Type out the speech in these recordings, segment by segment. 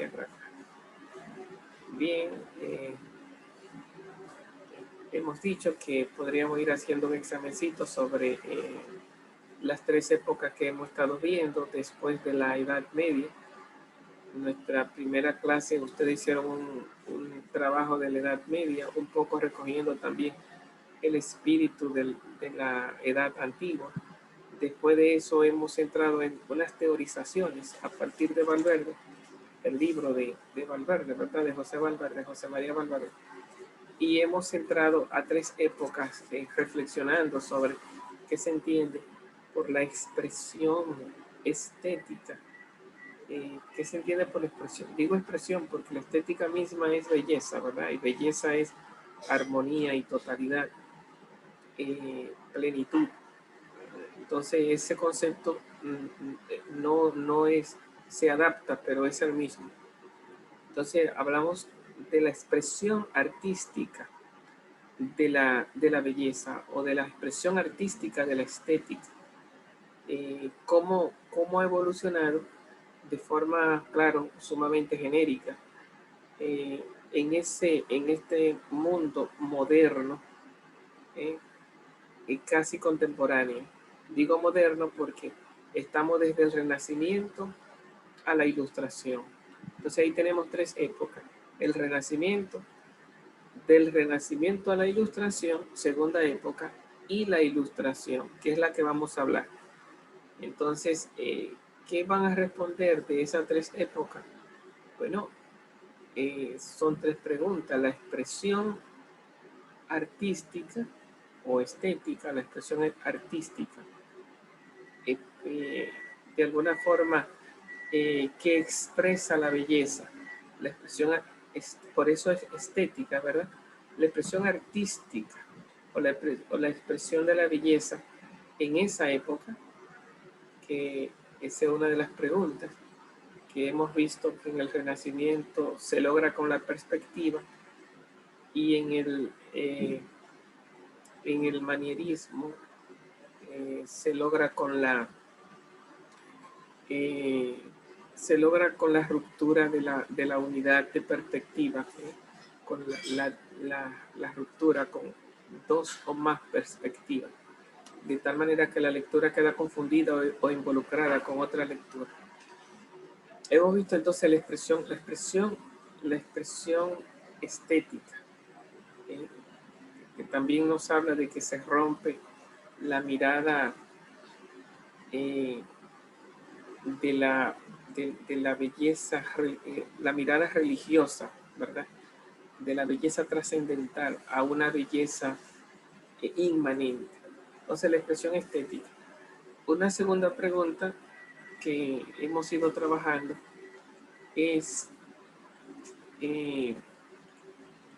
de arrancar. Bien, hemos dicho que podríamos ir haciendo un examencito sobre las tres épocas que hemos estado viendo después de la Edad Media. En nuestra primera clase ustedes hicieron un trabajo de la Edad Media, un poco recogiendo también el espíritu de la Edad Antigua. Después de eso hemos entrado en unas teorizaciones a partir de Valverde, el libro de Valverde, ¿verdad? De José Valverde, José María Valverde. Y hemos entrado a tres épocas reflexionando sobre qué se entiende por la expresión estética. ¿Qué se entiende por expresión? Digo expresión porque la estética misma es belleza, ¿verdad? Y belleza es armonía y totalidad, plenitud. Entonces ese concepto no es, se adapta, pero es el mismo. Entonces hablamos de la expresión artística de la belleza o de la expresión artística de la estética. Cómo ha evolucionado de forma, claro, sumamente genérica en este mundo moderno casi contemporáneo. Digo moderno porque estamos desde el Renacimiento a la Ilustración. Entonces ahí tenemos tres épocas. El Renacimiento, del Renacimiento a la Ilustración, segunda época, y la Ilustración, que es la que vamos a hablar. Entonces, ¿qué van a responder de esas tres épocas? Bueno, son tres preguntas. La expresión artística o estética, la expresión artística, de alguna forma que expresa la belleza. La expresión, por eso es estética, ¿verdad? La expresión artística o la expresión de la belleza en esa época, que esa es una de las preguntas que hemos visto que en el Renacimiento se logra con la perspectiva y en el manierismo se logra con la ruptura de la unidad de perspectiva, con la ruptura con dos o más perspectivas, de tal manera que la lectura queda confundida o involucrada con otra lectura. Hemos visto entonces la expresión estética, que también nos habla de que se rompe la mirada de la belleza, la mirada religiosa, ¿verdad? De la belleza trascendental a una belleza inmanente. Entonces, la expresión estética. Una segunda pregunta que hemos ido trabajando es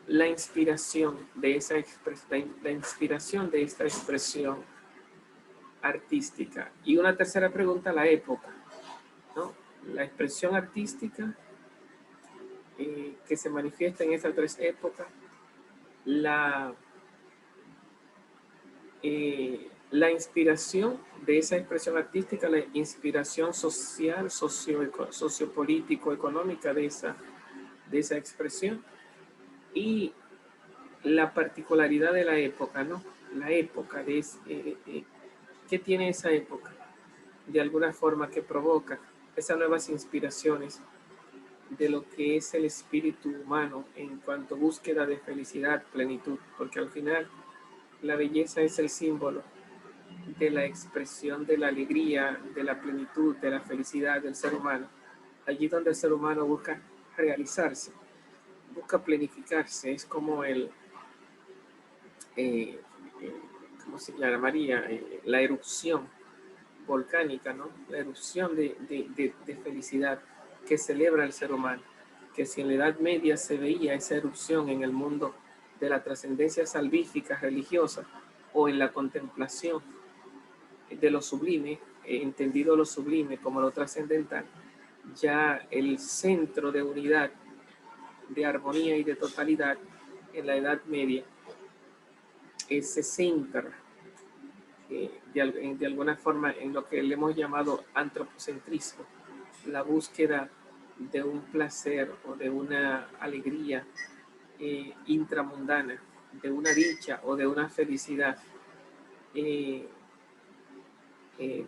la inspiración de esta expresión artística. Y una tercera pregunta, la época, ¿no? La expresión artística que se manifiesta en estas tres épocas, la inspiración de esa expresión artística, la inspiración social, sociopolítico, económica de esa expresión, y la particularidad de la época, ¿no? La época, ¿qué tiene esa época? De alguna forma que provoca esas nuevas inspiraciones de lo que es el espíritu humano en cuanto a búsqueda de felicidad, plenitud, porque al final la belleza es el símbolo de la expresión de la alegría, de la plenitud, de la felicidad del ser humano. Allí donde el ser humano busca realizarse, busca planificarse, es como ¿cómo se llamaría? La erupción volcánica, ¿no? La erupción de felicidad que celebra el ser humano, que si en la Edad Media se veía esa erupción en el mundo de la trascendencia salvífica religiosa o en la contemplación de lo sublime, entendido lo sublime como lo trascendental, ya el centro de unidad, de armonía y de totalidad en la Edad Media se centra de alguna forma en lo que le hemos llamado antropocentrismo, la búsqueda de un placer o de una alegría intramundana, de una dicha o de una felicidad, eh,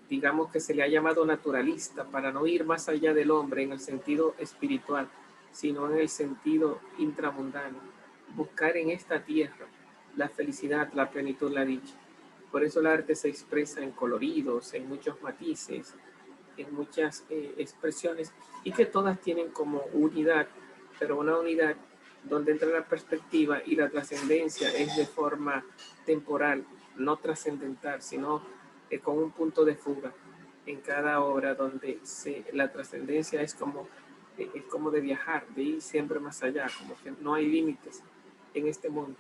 digamos que se le ha llamado naturalista, para no ir más allá del hombre en el sentido espiritual, sino en el sentido intramundano. Buscar en esta tierra la felicidad, la plenitud, la dicha. Por eso el arte se expresa en coloridos, en muchos matices, en muchas expresiones, y que todas tienen como unidad, pero una unidad donde entra la perspectiva y la trascendencia es de forma temporal, no trascendental, sino con un punto de fuga en cada obra, donde la trascendencia es como de viajar, de ir siempre más allá, como que no hay límites en este mundo.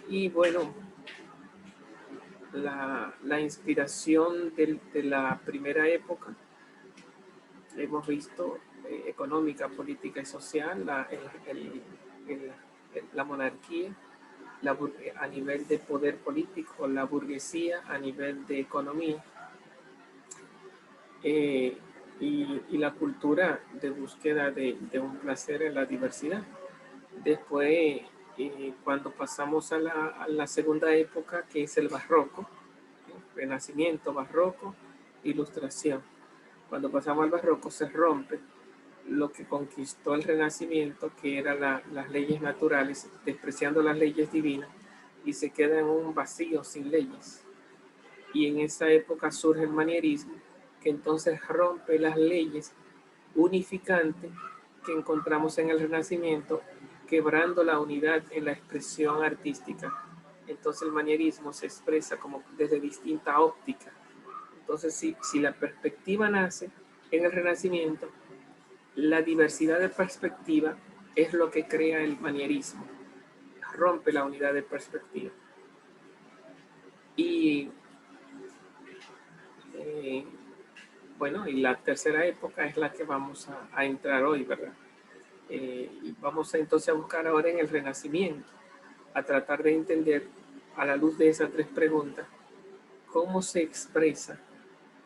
Y bueno, la inspiración de la primera época, hemos visto económica, política y social, la monarquía, a nivel de poder político, la burguesía a nivel de economía, y la cultura de búsqueda de un placer en la diversidad. Después, cuando pasamos a la segunda época, que es el barroco, Renacimiento, barroco, ilustración. Cuando pasamos al barroco se rompe lo que conquistó el Renacimiento, que eran las leyes naturales, despreciando las leyes divinas, y se queda en un vacío sin leyes. Y en esa época surge el manierismo, que entonces rompe las leyes unificantes que encontramos en el Renacimiento, quebrando la unidad en la expresión artística. Entonces el manierismo se expresa como desde distinta óptica. Entonces, si la perspectiva nace en el Renacimiento, la diversidad de perspectiva es lo que crea el manierismo, rompe la unidad de perspectiva. Y bueno, y la tercera época es la que vamos a entrar hoy, ¿verdad? Y vamos entonces a buscar ahora en el Renacimiento, a tratar de entender, a la luz de esas tres preguntas, cómo se expresa,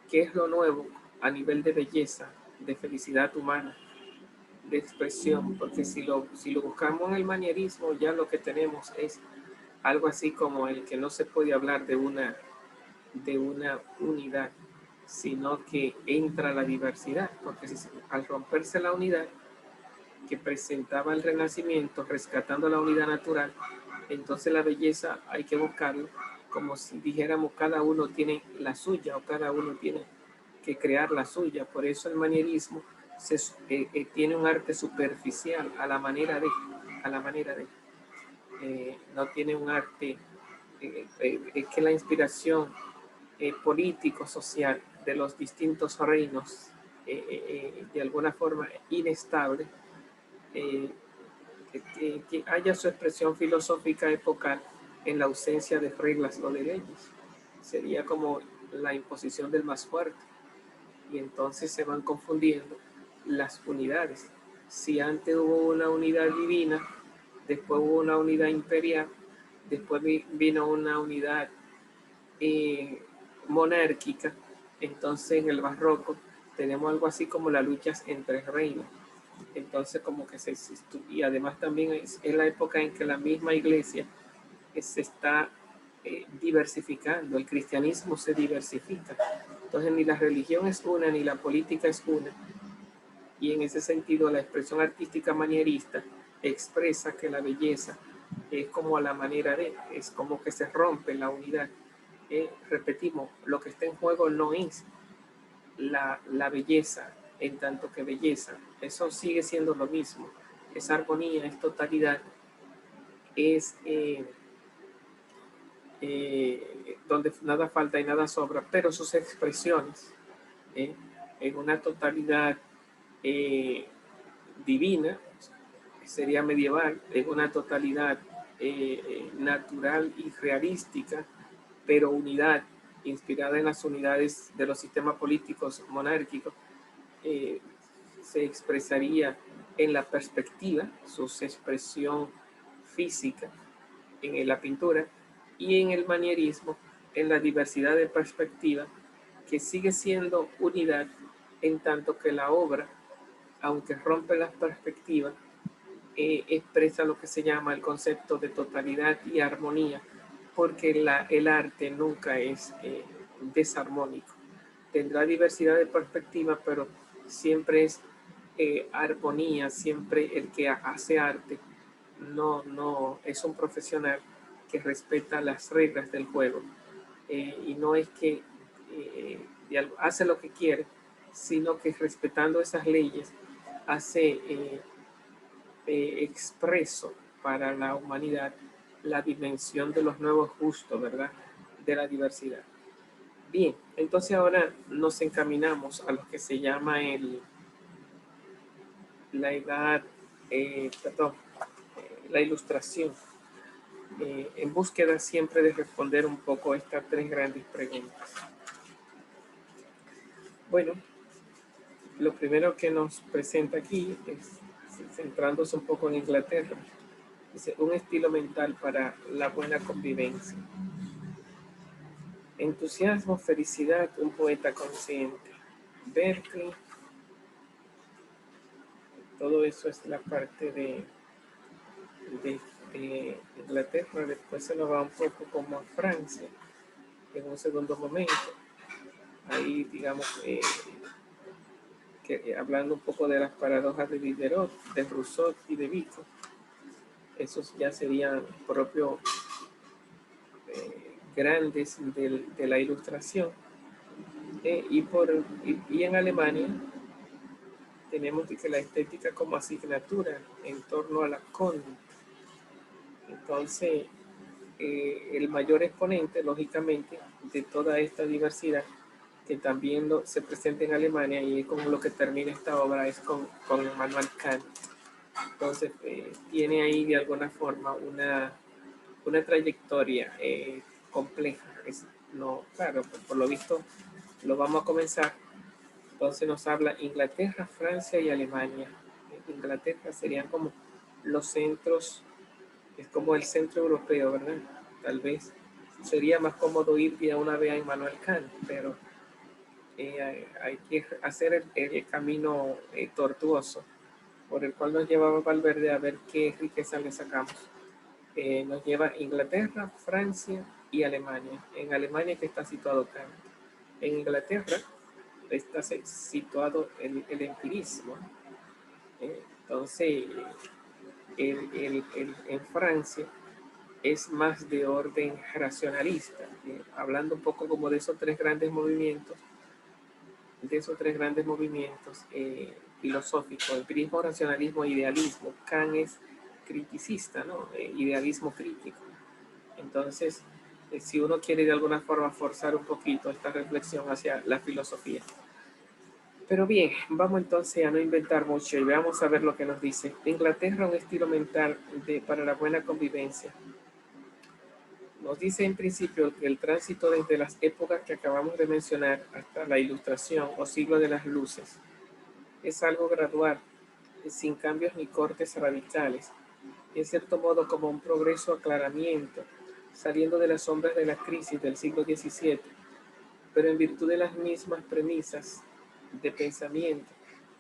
qué es lo nuevo a nivel de belleza, de felicidad humana, de expresión, porque si lo buscamos en el manierismo, ya lo que tenemos es algo así como el que no se puede hablar de una unidad, sino que entra la diversidad, porque al romperse la unidad que presentaba el Renacimiento, rescatando la unidad natural, entonces la belleza hay que buscarlo como si dijéramos cada uno tiene la suya o cada uno tiene que crear la suya. Por eso el manierismo tiene un arte superficial a la manera de no tiene un arte que la inspiración político-social de los distintos reinos, de alguna forma inestable, eh, que haya su expresión filosófica epocal en la ausencia de reglas o de leyes. Sería como la imposición del más fuerte. Y entonces se van confundiendo las unidades. Si antes hubo una unidad divina, después hubo una unidad imperial, después vino una unidad monárquica, entonces en el barroco tenemos algo así como las luchas entre reinos. Entonces como que y además también es la época en que la misma iglesia se está diversificando, el cristianismo se diversifica. Entonces ni la religión es una, ni la política es una. Y en ese sentido la expresión artística manierista expresa que la belleza es como a la manera de, es como que se rompe la unidad. Repetimos, lo que está en juego no es la belleza en tanto que belleza, eso sigue siendo lo mismo, es armonía, es totalidad, es donde nada falta y nada sobra, pero sus expresiones en una totalidad divina, sería medieval, en una totalidad natural y realística, pero unidad, inspirada en las unidades de los sistemas políticos monárquicos, se expresaría en la perspectiva, su expresión física en la pintura, y en el manierismo, en la diversidad de perspectiva, que sigue siendo unidad, en tanto que la obra, aunque rompe las perspectivas, expresa lo que se llama el concepto de totalidad y armonía, porque el arte nunca es desarmónico. Tendrá diversidad de perspectivas, pero siempre es armonía, siempre el que hace arte no es un profesional que respeta las reglas del juego, y no es que hace lo que quiere, sino que respetando esas leyes hace expreso para la humanidad la dimensión de los nuevos gustos, ¿verdad? De la diversidad. Bien, entonces ahora nos encaminamos a lo que se llama la edad, la ilustración, en búsqueda siempre de responder un poco a estas tres grandes preguntas. Bueno, lo primero que nos presenta aquí es, centrándose un poco en Inglaterra, dice, un estilo mental para la buena convivencia. Entusiasmo, felicidad, un poeta consciente. Berkeley, todo eso es la parte de Inglaterra. Después se nos va un poco como a Francia, en un segundo momento. Ahí, digamos, hablando un poco de las paradojas de Diderot, de Rousseau y de Vico. Esos ya serían propios grandes de la ilustración. Y en Alemania tenemos que la estética como asignatura en torno a la Kunst. Entonces, el mayor exponente, lógicamente, de toda esta diversidad que también se presenta en Alemania, y con lo que termina esta obra, es con Immanuel Kant. Entonces, tiene ahí de alguna forma una trayectoria compleja. No, claro, por lo visto lo vamos a comenzar. Entonces nos habla Inglaterra, Francia y Alemania. Inglaterra serían como los centros, es como el centro europeo, ¿verdad? Tal vez sería más cómodo ir día una vez a Immanuel Kant, pero hay que hacer el camino tortuoso por el cual nos llevaba Valverde a ver qué riqueza le sacamos. Nos lleva Inglaterra, Francia y Alemania. En Alemania que está situado Kant. En Inglaterra está situado el empirismo. Entonces, en Francia es más de orden racionalista, hablando un poco como de esos tres grandes movimientos, filosóficos, empirismo, racionalismo e idealismo. Kant es criticista, ¿no? Idealismo crítico. Entonces, si uno quiere de alguna forma forzar un poquito esta reflexión hacia la filosofía. Pero bien, vamos entonces a no inventar mucho y veamos a ver lo que nos dice. Inglaterra, un estilo mental para la buena convivencia. Nos dice en principio que el tránsito desde las épocas que acabamos de mencionar hasta la Ilustración o siglo de las luces es algo gradual, sin cambios ni cortes radicales, y en cierto modo como un progreso aclaramiento, saliendo de las sombras de la crisis del siglo XVII, pero en virtud de las mismas premisas de pensamiento,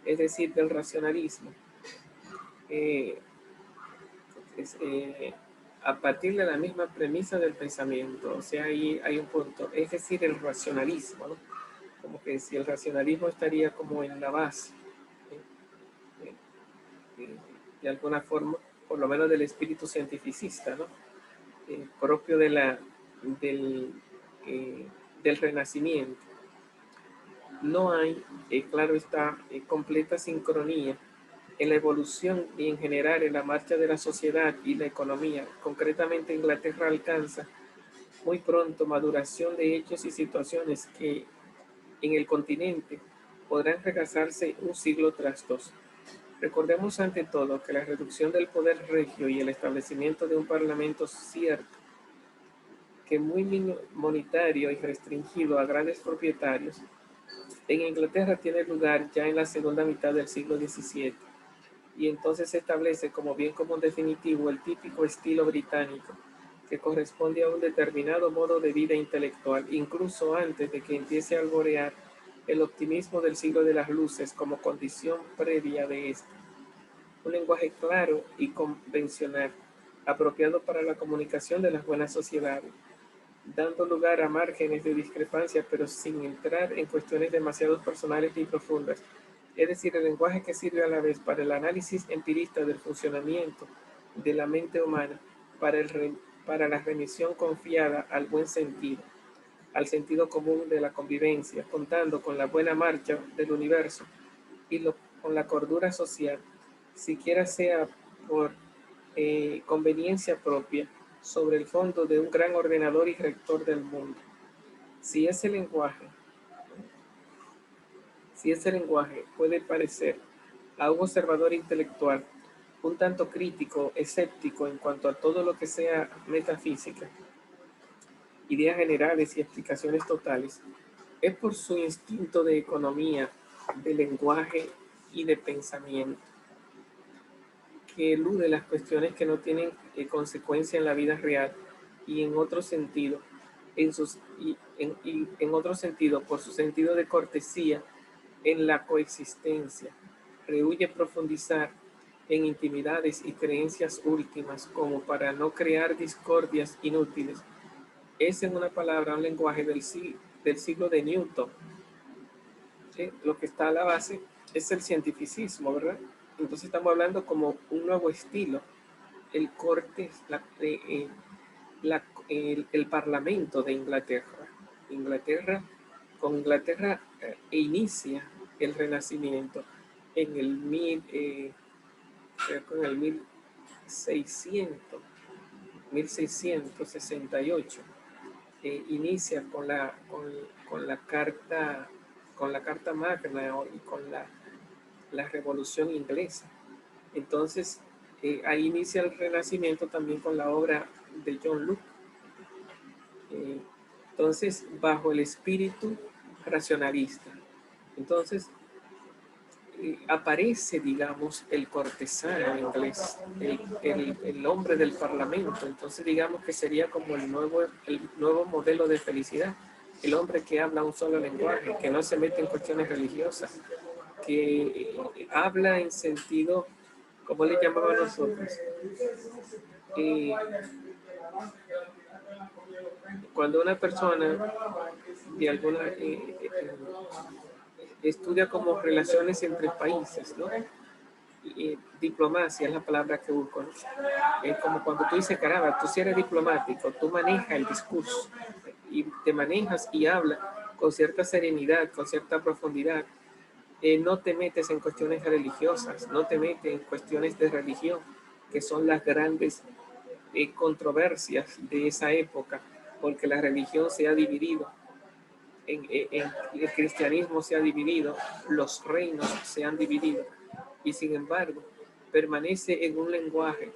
es decir, del racionalismo. A partir de la misma premisa del pensamiento, o sea, ahí hay un punto, es decir, el racionalismo, ¿no? Como que si el racionalismo estaría como en la base, de alguna forma, por lo menos del espíritu cientificista, ¿no? Propio del Renacimiento. No hay, claro está, completa sincronía en la evolución y en general en la marcha de la sociedad y la economía. Concretamente, Inglaterra alcanza muy pronto maduración de hechos y situaciones que en el continente podrán retrasarse un siglo tras dos. Recordemos ante todo que la reducción del poder regio y el establecimiento de un parlamento cierto, que muy monetario y restringido a grandes propietarios, en Inglaterra tiene lugar ya en la segunda mitad del siglo XVII, y entonces se establece como bien común definitivo el típico estilo británico, que corresponde a un determinado modo de vida intelectual, incluso antes de que empiece a alborear el optimismo del siglo de las luces como condición previa de este. Un lenguaje claro y convencional, apropiado para la comunicación de las buenas sociedades, dando lugar a márgenes de discrepancia, pero sin entrar en cuestiones demasiado personales ni profundas. Es decir, el lenguaje que sirve a la vez para el análisis empirista del funcionamiento de la mente humana, para la remisión confiada al buen sentido, al sentido común de la convivencia, contando con la buena marcha del universo y con la cordura social, siquiera sea por conveniencia propia, sobre el fondo de un gran ordenador y rector del mundo. Si ese lenguaje, si ese lenguaje puede parecer a un observador intelectual un tanto crítico, escéptico en cuanto a todo lo que sea metafísica, ideas generales y explicaciones totales, es por su instinto de economía, de lenguaje y de pensamiento, que elude las cuestiones que no tienen consecuencia en la vida real y en otro sentido, en otro sentido, por su sentido de cortesía en la coexistencia, rehuye profundizar en intimidades y creencias últimas como para no crear discordias inútiles. Es, en una palabra, un lenguaje del siglo de Newton. ¿Sí? Lo que está a la base es el cientificismo, ¿verdad? Entonces estamos hablando como un nuevo estilo. El corte, el Parlamento de Inglaterra. Con Inglaterra inicia el Renacimiento en el, en el 1668. Inicia con la carta magna y con la revolución inglesa. Entonces, ahí inicia el Renacimiento también con la obra de John Locke. Entonces, bajo el espíritu racionalista. Entonces, aparece, digamos, el cortesano inglés, el hombre del parlamento. Entonces, digamos que sería como el nuevo modelo de felicidad. El hombre que habla un solo lenguaje, que no se mete en cuestiones religiosas, que habla en sentido, ¿cómo le llamamos nosotros? Cuando una persona de alguna estudia como relaciones entre países, ¿no? Diplomacia es la palabra que busco, ¿no? Es como cuando tú dices, caramba, tú si eres diplomático, tú manejas el discurso y te manejas y hablas con cierta serenidad, con cierta profundidad. No te metes en cuestiones religiosas, no te metes en cuestiones de religión, que son las grandes controversias de esa época, porque la religión se ha dividido, el cristianismo se ha dividido, los reinos se han dividido, y sin embargo permanece en un lenguaje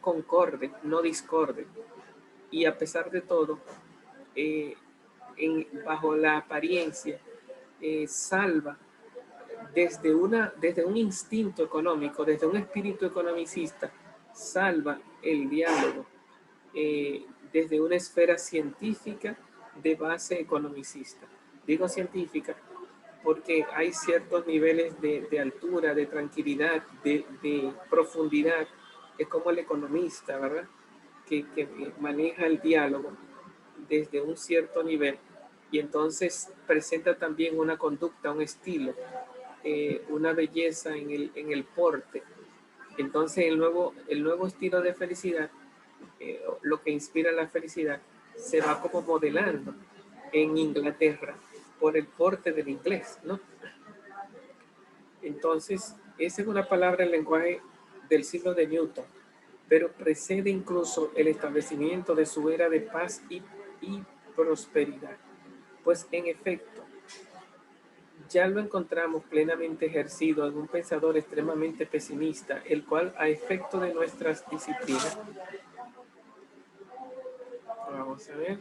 concorde, no discorde, y a pesar de todo, bajo la apariencia, salva desde un instinto económico, desde un espíritu economicista, salva el diálogo desde una esfera científica de base economicista. Digo científica porque hay ciertos niveles de altura, de tranquilidad, de profundidad, es como el economista, ¿verdad? Que maneja el diálogo desde un cierto nivel y entonces presenta también una conducta, un estilo, una belleza en el porte. Entonces el nuevo estilo de felicidad, lo que inspira la felicidad, se va como modelando en Inglaterra por el porte del inglés, ¿no? Entonces, esa es una palabra en lenguaje del siglo de Newton, pero precede incluso el establecimiento de su era de paz y prosperidad. Pues en efecto, ya lo encontramos plenamente ejercido en un pensador extremadamente pesimista, el cual a efecto de nuestras disciplinas, vamos a ver,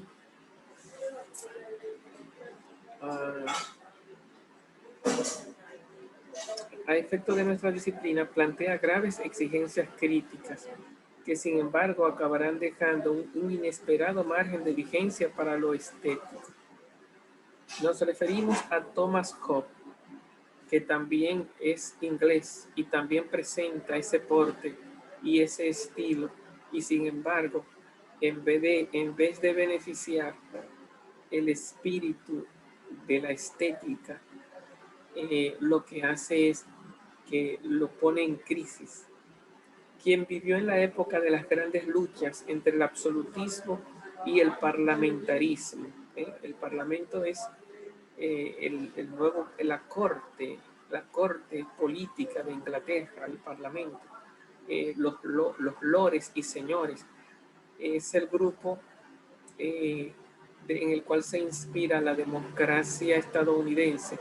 a efecto de nuestra disciplina plantea graves exigencias críticas que sin embargo acabarán dejando un inesperado margen de vigencia para lo estético. Nos referimos a Thomas Hobbes, que también es inglés y también presenta ese porte y ese estilo, y sin embargo, en vez de beneficiar el espíritu de la estética, lo que hace es que lo pone en crisis. Quien vivió en la época de las grandes luchas entre el absolutismo y el parlamentarismo. El parlamento es la corte política de Inglaterra, el parlamento, los lores y señores. Es el grupo en el cual se inspira la democracia estadounidense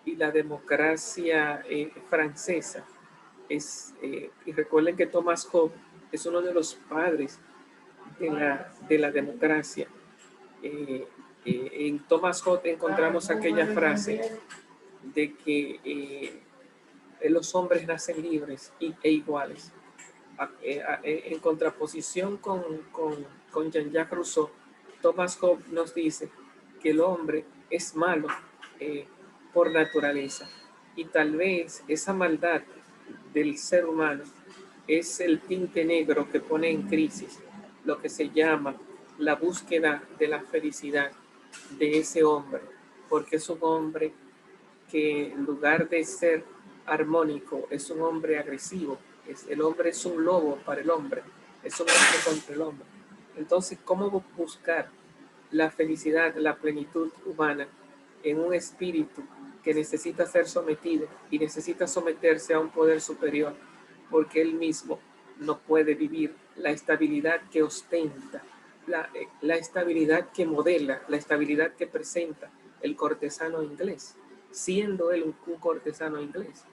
y la democracia francesa. Y recuerden que Thomas Hobbes es uno de los padres de la democracia. En Thomas Hobbes encontramos aquella frase de que los hombres nacen libres e iguales. En contraposición con Jean-Jacques Rousseau, Thomas Hobbes nos dice que el hombre es malo por naturaleza, y tal vez esa maldad del ser humano es el tinte negro que pone en crisis lo que se llama la búsqueda de la felicidad de ese hombre, porque es un hombre que en lugar de ser armónico es un hombre agresivo. El hombre es un lobo para el hombre, es un hombre contra el hombre. Entonces, ¿cómo buscar la felicidad, la plenitud humana en un espíritu que necesita ser sometido y necesita someterse a un poder superior, porque él mismo no puede vivir la estabilidad que ostenta, la estabilidad que modela, la estabilidad que presenta el cortesano inglés? Siendo él un cortesano inglés,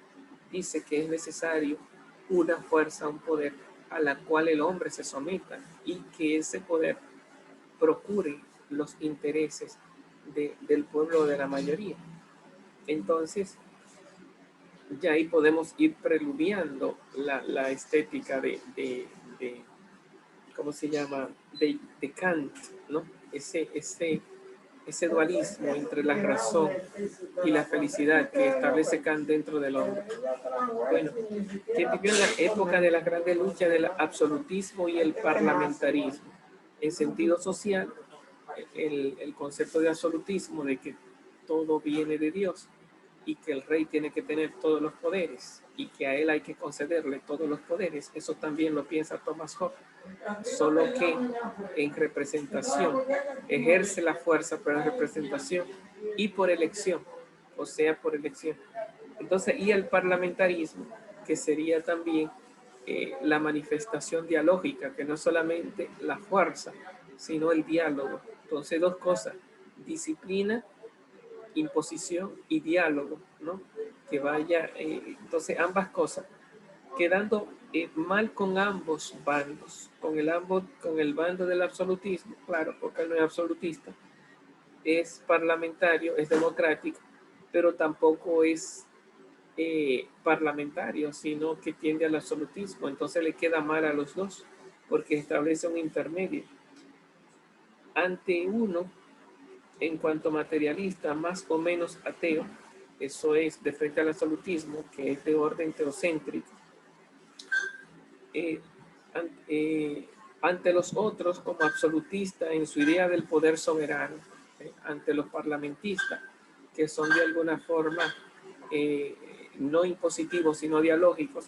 dice que es necesario una fuerza, un poder a la cual el hombre se someta, y que ese poder procure los intereses del pueblo, de la mayoría. Entonces, ya ahí podemos ir preludiando la estética de ¿cómo se llama? De Kant, ¿no? Ese dualismo entre la razón y la felicidad que establece Kant dentro del hombre. Bueno, que vivió en la época de las grandes luchas del absolutismo y el parlamentarismo. En sentido social, el concepto de absolutismo, de que todo viene de Dios y que el rey tiene que tener todos los poderes y que a él hay que concederle todos los poderes, eso también lo piensa Thomas Hobbes, solo que en representación ejerce la fuerza por representación y por elección, o sea, por elección. Entonces, y el parlamentarismo, que sería también la manifestación dialógica, que no solamente la fuerza, sino el diálogo. Entonces, dos cosas: disciplina, imposición y diálogo, ¿no? Que vaya, entonces ambas cosas, quedando mal con ambos bandos, con el bando del absolutismo, claro, porque él no es absolutista, es parlamentario, es democrático, pero tampoco es parlamentario, sino que tiende al absolutismo. Entonces le queda mal a los dos, porque establece un intermedio. Ante uno, en cuanto materialista, más o menos ateo, eso es, de frente al absolutismo, que es de orden teocéntrico, eh, ante los otros como absolutista en su idea del poder soberano, ante los parlamentistas, que son de alguna forma no impositivos, sino dialógicos.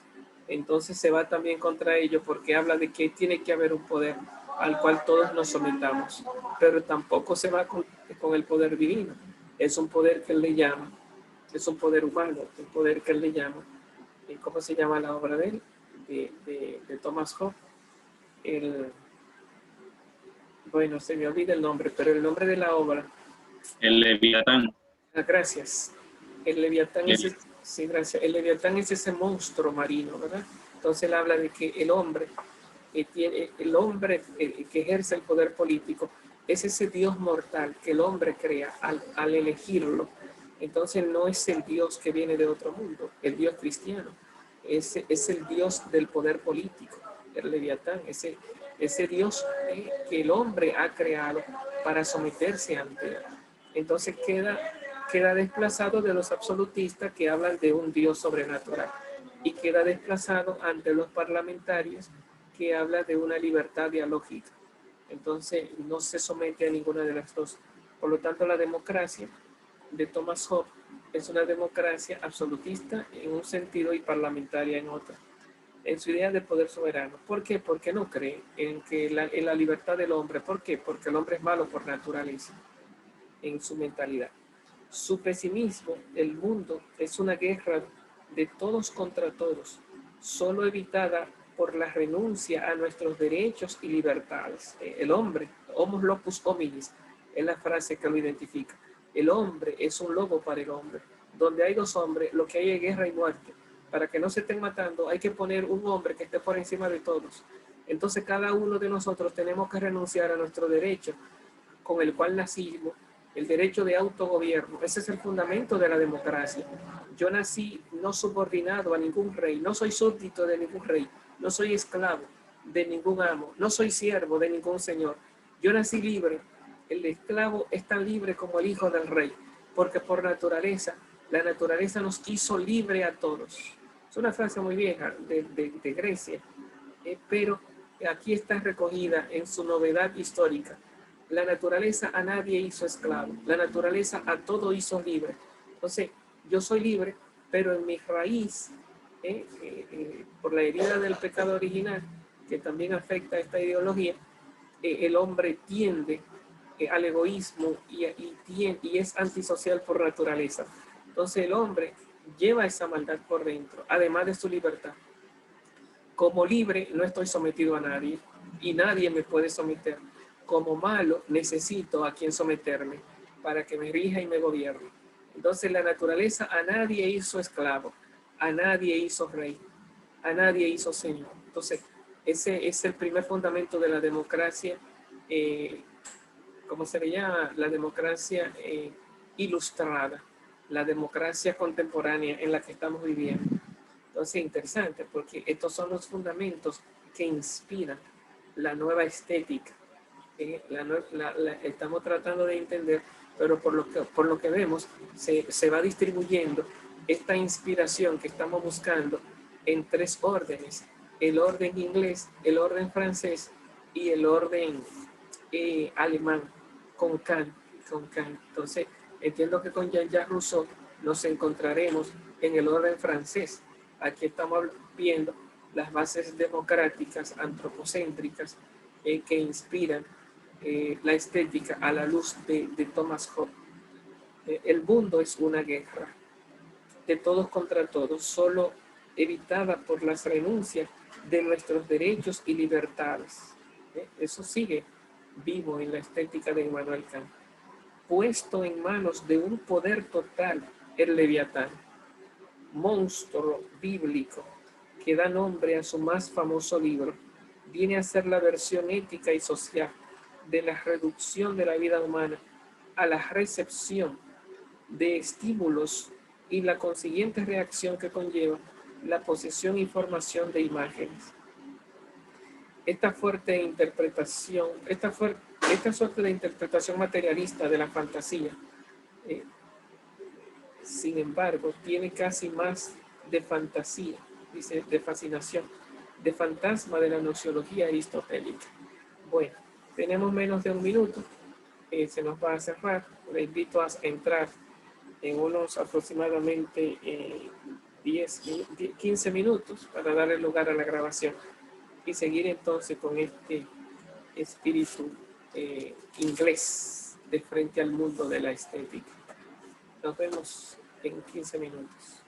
Entonces se va también contra ellos, porque habla de que tiene que haber un poder al cual todos nos sometamos, pero tampoco se va con el poder divino. Es un poder que él le llama, es un poder humano, un poder que él le llama. ¿Cómo se llama la obra de él? De Thomas Hobbes. Bueno, se me olvida el nombre, pero el nombre de la obra. El Leviatán. Gracias. El Leviatán es, sí, gracias. El Leviatán es ese monstruo marino, ¿verdad? Entonces él habla de que el hombre que ejerce el poder político es ese Dios mortal que el hombre crea al elegirlo. Entonces no es el Dios que viene de otro mundo, el Dios cristiano. Es el Dios del poder político, el Leviatán, ese Dios que el hombre ha creado para someterse ante él. Entonces queda desplazado de los absolutistas que hablan de un Dios sobrenatural y queda desplazado ante los parlamentarios que hablan de una libertad dialógica. Entonces no se somete a ninguna de las dos. Por lo tanto, la democracia de Thomas Hobbes es una democracia absolutista en un sentido y parlamentaria en otro, en su idea de poder soberano. ¿Por qué? Porque no cree en la libertad del hombre. ¿Por qué? Porque el hombre es malo por naturaleza, en su mentalidad. Su pesimismo, el mundo es una guerra de todos contra todos, solo evitada por la renuncia a nuestros derechos y libertades. El hombre, homo locus hominis, es la frase que lo identifica. El hombre es un lobo para el hombre. Donde hay dos hombres, lo que hay es guerra y muerte. Para que no se estén matando, hay que poner un hombre que esté por encima de todos. Entonces cada uno de nosotros tenemos que renunciar a nuestro derecho con el cual nacimos, el derecho de autogobierno. Ese es el fundamento de la democracia. Yo nací no subordinado a ningún rey, no soy súbdito de ningún rey, no soy esclavo de ningún amo, no soy siervo de ningún señor. Yo nací libre. El esclavo es tan libre como el hijo del rey, porque por naturaleza, la naturaleza nos hizo libre a todos. Es una frase muy vieja de Grecia, pero aquí está recogida en su novedad histórica. La naturaleza a nadie hizo esclavo, la naturaleza a todo hizo libre. Entonces, yo soy libre, pero en mi raíz, por la herida del pecado original, que también afecta a esta ideología, el hombre tiende al egoísmo y es antisocial por naturaleza. Entonces, el hombre lleva esa maldad por dentro, además de su libertad. Como libre no estoy sometido a nadie y nadie me puede someter. Como malo necesito a quien someterme para que me rija y me gobierne. Entonces la naturaleza a nadie hizo esclavo, a nadie hizo rey, a nadie hizo señor. Entonces ese es el primer fundamento de la democracia, ¿cómo se le llama? La democracia ilustrada, la democracia contemporánea en la que estamos viviendo. Entonces, interesante, porque estos son los fundamentos que inspiran la nueva estética. Estamos tratando de entender, pero por lo que vemos, se va distribuyendo esta inspiración que estamos buscando en tres órdenes: el orden inglés, el orden francés y el orden alemán, con Kant. Entonces, entiendo que con Jean-Jacques Rousseau nos encontraremos en el orden francés. Aquí estamos viendo las bases democráticas, antropocéntricas, que inspiran la estética a la luz de Thomas Hobbes. El mundo es una guerra de todos contra todos, solo evitada por las renuncias de nuestros derechos y libertades. Eso sigue vivo en la estética de Immanuel Kant. Puesto en manos de un poder total, el Leviatán, monstruo bíblico que da nombre a su más famoso libro, viene a ser la versión ética y social de la reducción de la vida humana a la recepción de estímulos y la consiguiente reacción que conlleva la posesión y formación de imágenes. Esta suerte de interpretación materialista de la fantasía, sin embargo, tiene casi más de fantasía, dice, de fascinación, de fantasma de la nociología aristotélica. Bueno, tenemos menos de un minuto, se nos va a cerrar. Le invito a entrar en unos aproximadamente 15 minutos para darle lugar a la grabación y seguir entonces con este espíritu inglés de frente al mundo de la estética. Nos vemos en 15 minutos.